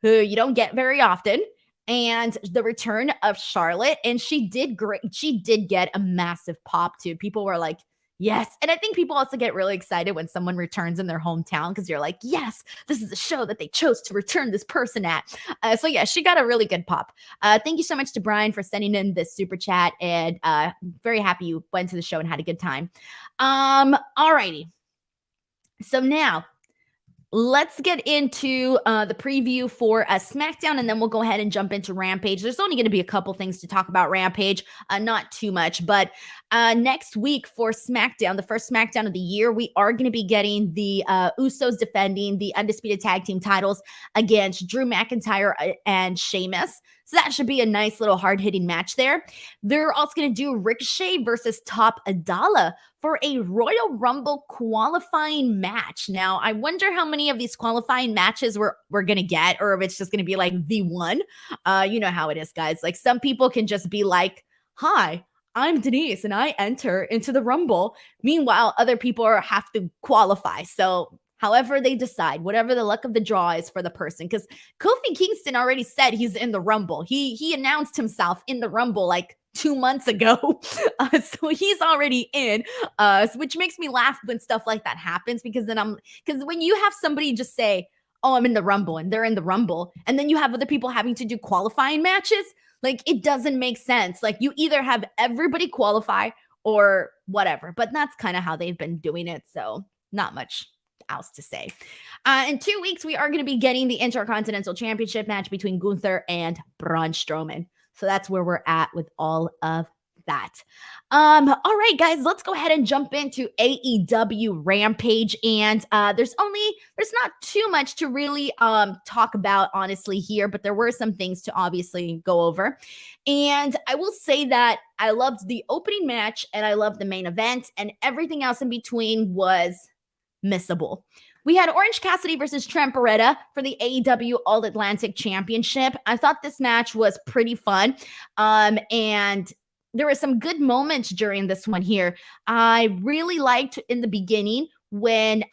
who you don't get very often, and the return of Charlotte, and she did great. She did get a massive pop too. People were like, yes. And I think people also get really excited when someone returns in their hometown, because you're like, yes, this is a show that they chose to return this person at. So yeah, she got a really good pop. Thank you so much to Brian for sending in this super chat, and very happy you went to the show and had a good time. Alrighty. So now let's get into the preview for SmackDown, and then we'll go ahead and jump into Rampage. There's only going to be a couple things to talk about Rampage, not too much, but next week for SmackDown, the first SmackDown of the year, we are going to be getting the Usos defending the Undisputed Tag Team titles against Drew McIntyre and Sheamus. So that should be a nice little hard-hitting match there. They're also going to do Ricochet versus Top Adala for a Royal Rumble qualifying match. Now, I wonder how many of these qualifying matches we're going to get, or if it's just going to be like the one. You know how it is, guys. Like, some people can just be like, "Hi, I'm Denise, and I enter into the Rumble." Meanwhile, other people have to qualify. So however they decide, whatever the luck of the draw is for the person. Because Kofi Kingston already said he's in the Rumble. He announced himself in the Rumble like 2 months ago. So he's already in, which makes me laugh when stuff like that happens, because when you have somebody just say, "Oh, I'm in the Rumble," and they're in the Rumble, and then you have other people having to do qualifying matches, like, it doesn't make sense. Like, you either have everybody qualify or whatever, but that's kind of how they've been doing it. So not much else to say. In 2 weeks, we are going to be getting the Intercontinental Championship match between Gunther and Braun Strowman. So that's where we're at with all of that. All right, guys, let's go ahead and jump into AEW Rampage. And there's not too much to really talk about, honestly, here, but there were some things to obviously go over. And I will say that I loved the opening match and I loved the main event, and everything else in between was missable. We had Orange Cassidy versus Trent Beretta for the AEW All Atlantic Championship. I thought this match was pretty fun. And there were some good moments during this one here. I really liked in the beginning when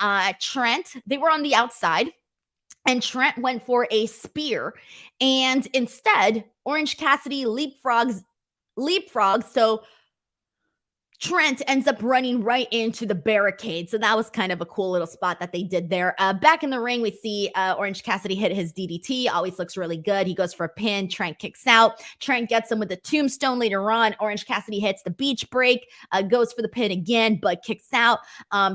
Trent, they were on the outside, and Trent went for a spear. And instead, Orange Cassidy leapfrogs. So Trent ends up running right into the barricade. So that was kind of a cool little spot that they did there. Back in the ring, we see Orange Cassidy hit his DDT. Always looks really good. He goes for a pin. Trent kicks out. Trent gets him with the tombstone later on. Orange Cassidy hits the beach break, goes for the pin again, but kicks out.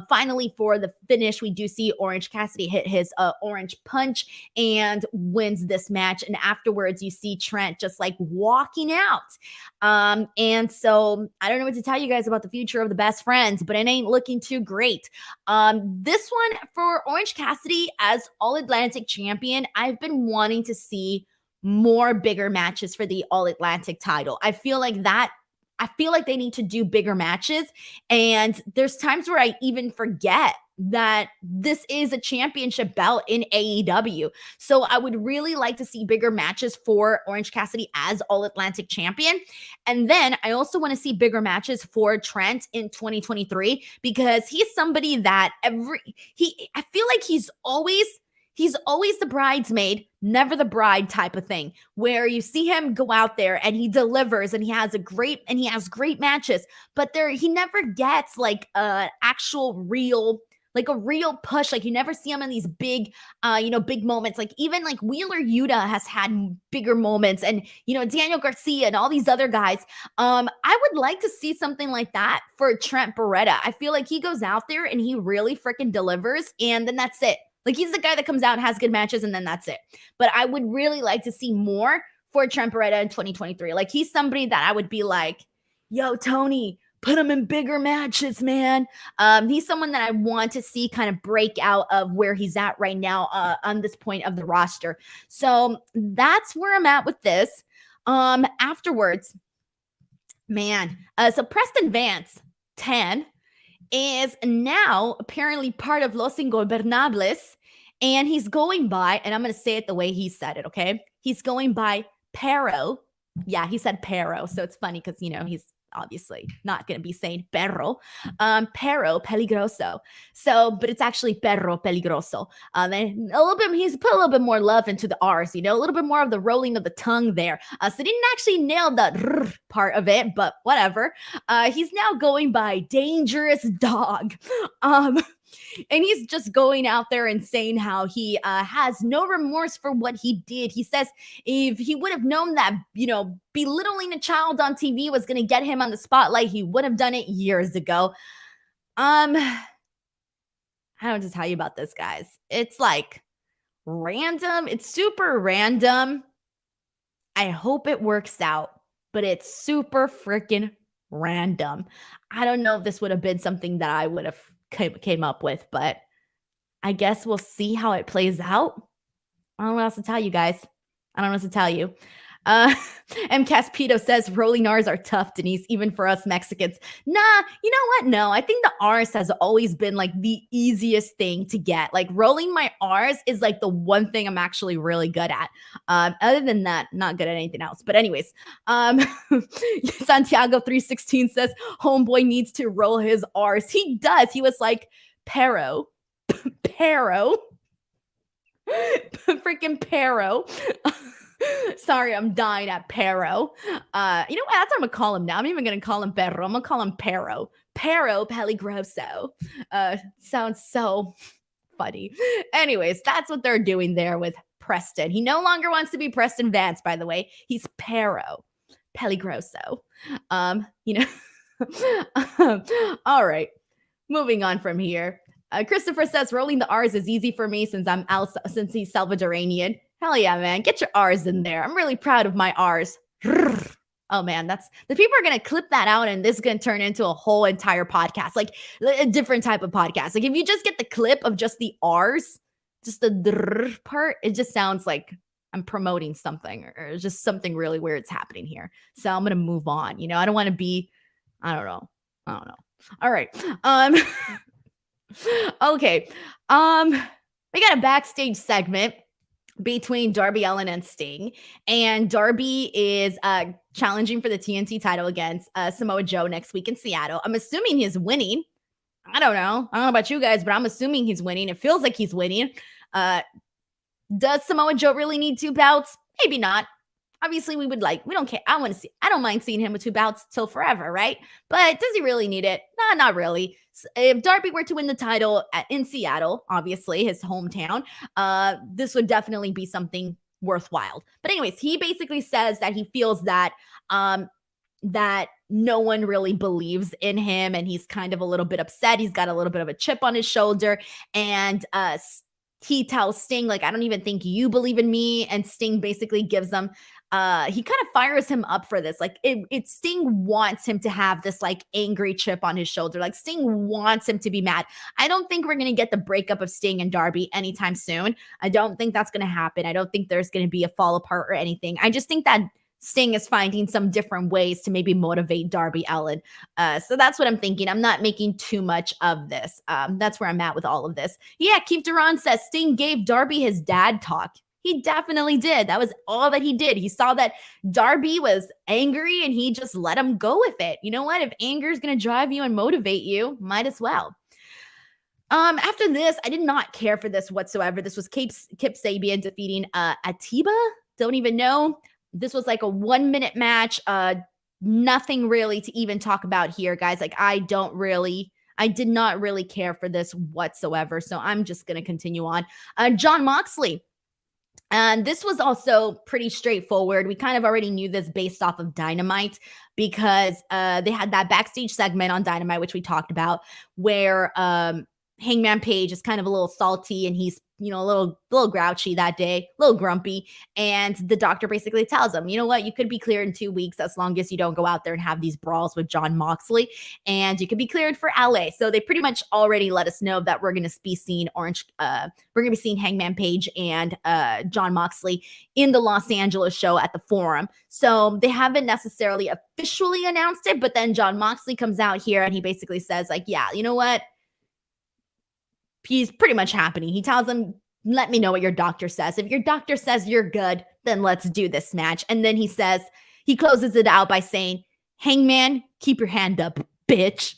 Finally, for the finish, we do see Orange Cassidy hit his orange punch and wins this match. And afterwards, you see Trent just like walking out. And so I don't know what to tell you guys about the future of the best friends, but it ain't looking too great. This one for Orange Cassidy as All Atlantic champion, I've been wanting to see more bigger matches for the All Atlantic title. I feel like they need to do bigger matches. And there's times where I even forget that this is a championship belt in AEW. So I would really like to see bigger matches for Orange Cassidy as All Atlantic champion. And then I also want to see bigger matches for Trent in 2023, because he's somebody that I feel like he's always the bridesmaid, never the bride type of thing, where you see him go out there and he delivers and he has great matches, but he never gets like a real push. Like you never see him in these big moments. Like even like Wheeler Yuta has had bigger moments, and Daniel Garcia and all these other guys. I would like to see something like that for Trent Beretta. I feel like he goes out there and he really freaking delivers, and then that's it. Like he's the guy that comes out and has good matches, and then that's it. But I would really like to see more for Trent Beretta in 2023. Like he's somebody that I would be like, yo, Tony, put him in bigger matches, man. He's someone that I want to see kind of break out of where he's at right now on this point of the roster. So that's where I'm at with this. Afterwards, man. So Preston Vance, 10, is now apparently part of Los Ingobernables, and he's going by, and I'm going to say it the way he said it, okay? He's going by Perro. Yeah, he said Perro, so it's funny because, he's obviously not going to be saying perro. Perro peligroso. So, but it's actually perro peligroso. And he's put a little bit more love into the R's, a little bit more of the rolling of the tongue there. So didn't actually nail the part of it, but whatever. He's now going by Dangerous Dog. And he's just going out there and saying how he has no remorse for what he did. He says if he would have known that, belittling a child on TV was going to get him on the spotlight, he would have done it years ago. I don't know what to tell you about this, guys. It's like random. It's super random. I hope it works out, but it's super freaking random. I don't know if this would have been something that I would have came up with, but I guess we'll see how it plays out. I don't know what else to tell you guys. I don't know what to tell you. M. Caspito says rolling R's are tough, Denise, even for us Mexicans. Nah, you know what? No, I think the R's has always been like the easiest thing to get. Like rolling my R's is like the one thing I'm actually really good at. Other than that, not good at anything else. But anyways, Santiago 316 says homeboy needs to roll his R's. He does. He was like Perro, freaking Perro. Sorry, I'm dying at Perro. You know what? That's what I'm going to call him now. I'm even going to call him Perro. I'm going to call him Perro. Perro peligroso. Sounds so funny. Anyways, that's what they're doing there with Preston. He no longer wants to be Preston Vance, by the way. He's Perro peligroso. All right. Moving on from here. Christopher says rolling the R's is easy for me since he's Salvadoranian. Hell yeah, man. Get your R's in there. I'm really proud of my R's. Oh man, the people are gonna clip that out, and this is gonna turn into a whole entire podcast, like a different type of podcast. Like if you just get the clip of just the R's, just the drrr part, it just sounds like I'm promoting something or just something really weird's happening here. So I'm gonna move on. I don't want to be, I don't know. All right. Okay. We got a backstage segment between Darby Allin and Sting, and Darby is challenging for the TNT title against Samoa Joe next week in Seattle. I'm assuming he's winning. I don't know about you guys, but I'm assuming he's winning. It feels like he's winning. Does Samoa Joe really need 2 bouts? Maybe not. Obviously, we don't care. I don't mind seeing him with 2 bouts till forever, right? But does he really need it? No, not really. If Darby were to win the title in Seattle, obviously his hometown, this would definitely be something worthwhile. But anyways, he basically says that he feels that that no one really believes in him, and he's kind of a little bit upset. He's got a little bit of a chip on his shoulder, and he tells Sting, like, I don't even think you believe in me. And Sting basically gives them, he kind of fires him up for this. Like Sting wants him to have this like angry chip on his shoulder. Like Sting wants him to be mad. I don't think we're going to get the breakup of Sting and Darby anytime soon. I don't think that's going to happen. I don't think there's going to be a fall apart or anything. I just think that Sting is finding some different ways to maybe motivate Darby Allin. So that's what I'm thinking. I'm not making too much of this. That's where I'm at with all of this. Yeah, Keith Duran says Sting gave Darby his dad talk. He definitely did. That was all that he did. He saw that Darby was angry and he just let him go with it. You know what? If anger is going to drive you and motivate you, might as well. After this, I did not care for this whatsoever. This was Kip Sabian defeating Atiba. Don't even know. This was like a 1-minute match. Nothing really to even talk about here, guys. Like I did not really care for this whatsoever. So I'm just going to continue on. Jon Moxley. And this was also pretty straightforward. We kind of already knew this based off of Dynamite because they had that backstage segment on Dynamite, which we talked about, where Hangman Page is kind of a little salty and he's, a little grouchy that day, a little grumpy. And the doctor basically tells him, you know what, you could be cleared in 2 weeks as long as you don't go out there and have these brawls with Jon Moxley, and you could be cleared for LA. So they pretty much already let us know that we're going to be seeing Hangman Page and Jon Moxley in the Los Angeles show at the Forum. So they haven't necessarily officially announced it, but then Jon Moxley comes out here and he basically says like, yeah, you know what? He's pretty much happening. He tells him, let me know what your doctor says. If your doctor says you're good, then let's do this match. And then he closes it out by saying, Hangman, keep your hand up, bitch.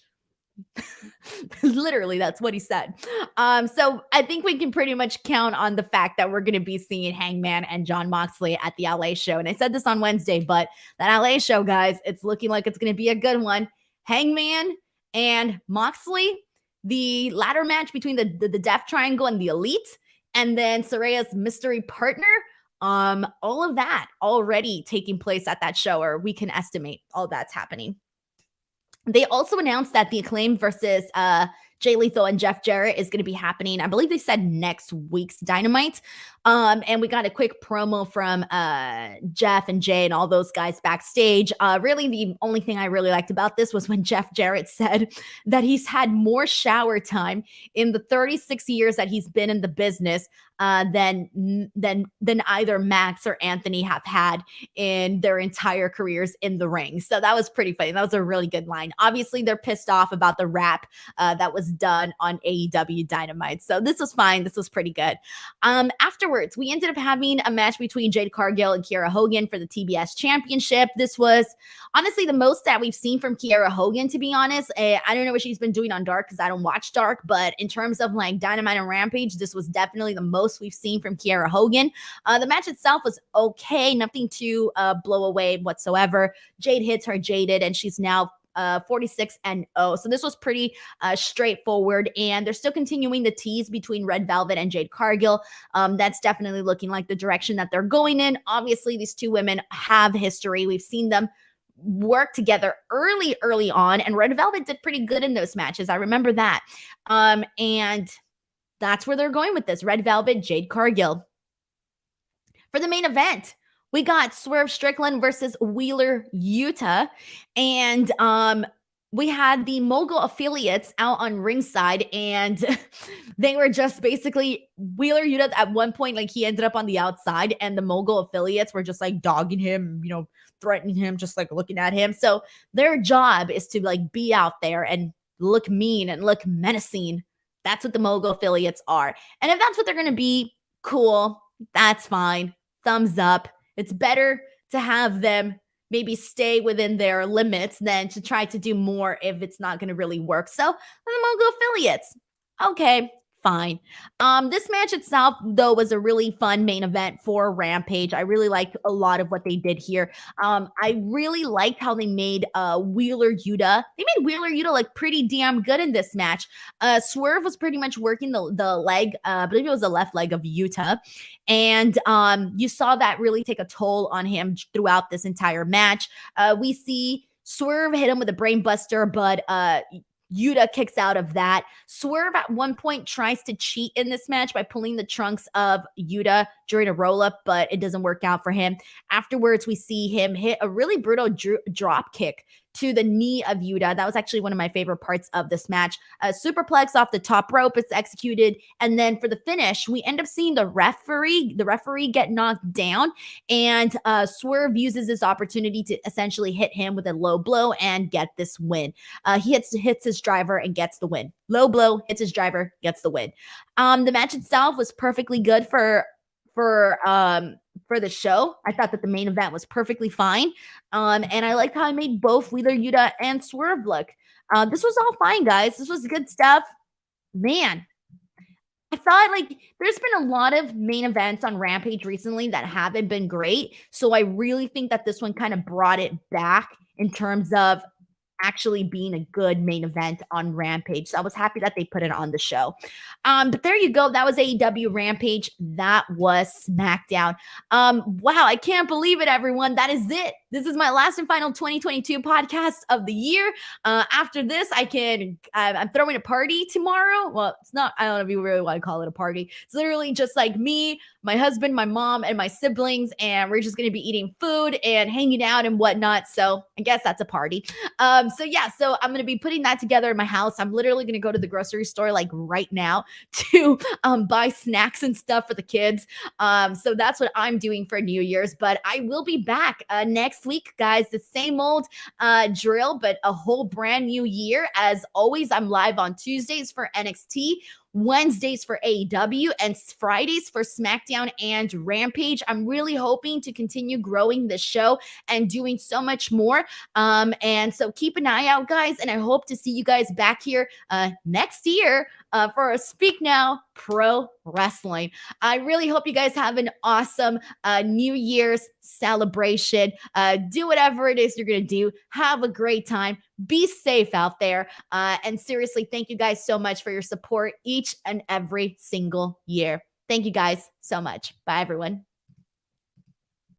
Literally, that's what he said. So I think we can pretty much count on the fact that we're going to be seeing Hangman and Jon Moxley at the LA show. And I said this on Wednesday, but that LA show, guys, it's looking like it's going to be a good one. Hangman and Moxley, the ladder match between the Death Triangle and the Elite, and then Saraya's mystery partner. All of that already taking place at that show, or we can estimate all that's happening. They also announced that the Acclaim versus Jay Lethal and Jeff Jarrett is going to be happening. I believe they said next week's Dynamite. And we got a quick promo from Jeff and Jay and all those guys backstage. Really, the only thing I really liked about this was when Jeff Jarrett said that he's had more shower time in the 36 years that he's been in the business than either Max or Anthony have had in their entire careers in the ring. So that was pretty funny. That was a really good line. Obviously, they're pissed off about the rap that was done on AEW Dynamite. So this was fine. This was pretty good. Afterwards, we ended up having a match between Jade Cargill and Kiera Hogan for the TBS Championship. This was honestly the most that we've seen from Kiera Hogan, to be honest. I don't know what she's been doing on Dark because I don't watch Dark, but in terms of like Dynamite and Rampage, this was definitely the most we've seen from Kiera Hogan. The match itself was okay, nothing to blow away whatsoever. Jade hits her Jaded, and she's now 46-0. So this was pretty straightforward, and they're still continuing the tease between Red Velvet and Jade Cargill. That's definitely looking like the direction that they're going in. Obviously, these two women have history. We've seen them work together early on, and Red Velvet did pretty good in those matches. I remember that. And that's where they're going with this. Red Velvet, Jade Cargill. For the main event, we got Swerve Strickland versus Wheeler Yuta, and we had the Mogul affiliates out on ringside, and they were just basically Wheeler Yuta at one point, like he ended up on the outside, and the Mogul affiliates were just like dogging him, threatening him, just like looking at him. So their job is to like be out there and look mean and look menacing. That's what the Mogul affiliates are. And if that's what they're going to be, cool. That's fine. Thumbs up. It's better to have them maybe stay within their limits than to try to do more if it's not going to really work. So the Mogul affiliates. Okay, fine. This match itself, though, was a really fun main event for Rampage. I really liked a lot of what they did here. I really liked how they made Wheeler Yuta. They made Wheeler Yuta look pretty damn good in this match. Swerve was pretty much working the leg, I believe it was the left leg of Yuta. And you saw that really take a toll on him throughout this entire match. We see Swerve hit him with a brainbuster, but Yuta kicks out of that. Swerve at one point tries to cheat in this match by pulling the trunks of Yuta during a roll-up, but it doesn't work out for him. Afterwards, we see him hit a really brutal drop kick to the knee of Yuta. That was actually one of my favorite parts of this match. A superplex off the top rope is executed, and then for the finish, we end up seeing the referee get knocked down, and Swerve uses this opportunity to essentially hit him with a low blow and get this win. He hits his driver and gets the win. Low blow, hits his driver, gets the win. The match itself was perfectly good for the show. I thought that the main event was perfectly fine. And I liked how I made both Wheeler Yuta and Swerve look. This was all fine, guys. This was good stuff. Man, I thought like there's been a lot of main events on Rampage recently that haven't been great. So I really think that this one kind of brought it back in terms of actually being a good main event on Rampage. So I was happy that they put it on the show. But there you go. That was AEW Rampage. That was SmackDown. Wow, I can't believe it, everyone. That is it. This is my last and final 2022 podcast of the year. After this, I'm throwing a party tomorrow. Well, it's not, I don't know if you really want to call it a party. It's literally just like me, my husband, my mom, and my siblings, and we're just going to be eating food and hanging out and whatnot. So I guess that's a party. So I'm going to be putting that together in my house. I'm literally going to go to the grocery store like right now to buy snacks and stuff for the kids. So that's what I'm doing for New Year's, but I will be back next week, guys. The same old drill, but a whole brand new year. As always, I'm live on Tuesdays for NXT, Wednesdays for AEW, and Fridays for SmackDown and Rampage. I'm really hoping to continue growing this show and doing so much more. And so keep an eye out, guys. And I hope to see you guys back here next year for a Speak Now Pro Wrestling. I really hope you guys have an awesome New Year's celebration. Do whatever it is you're going to do. Have a great time. Be safe out there. And seriously, thank you guys so much for your support each and every single year. Thank you guys so much. Bye, everyone.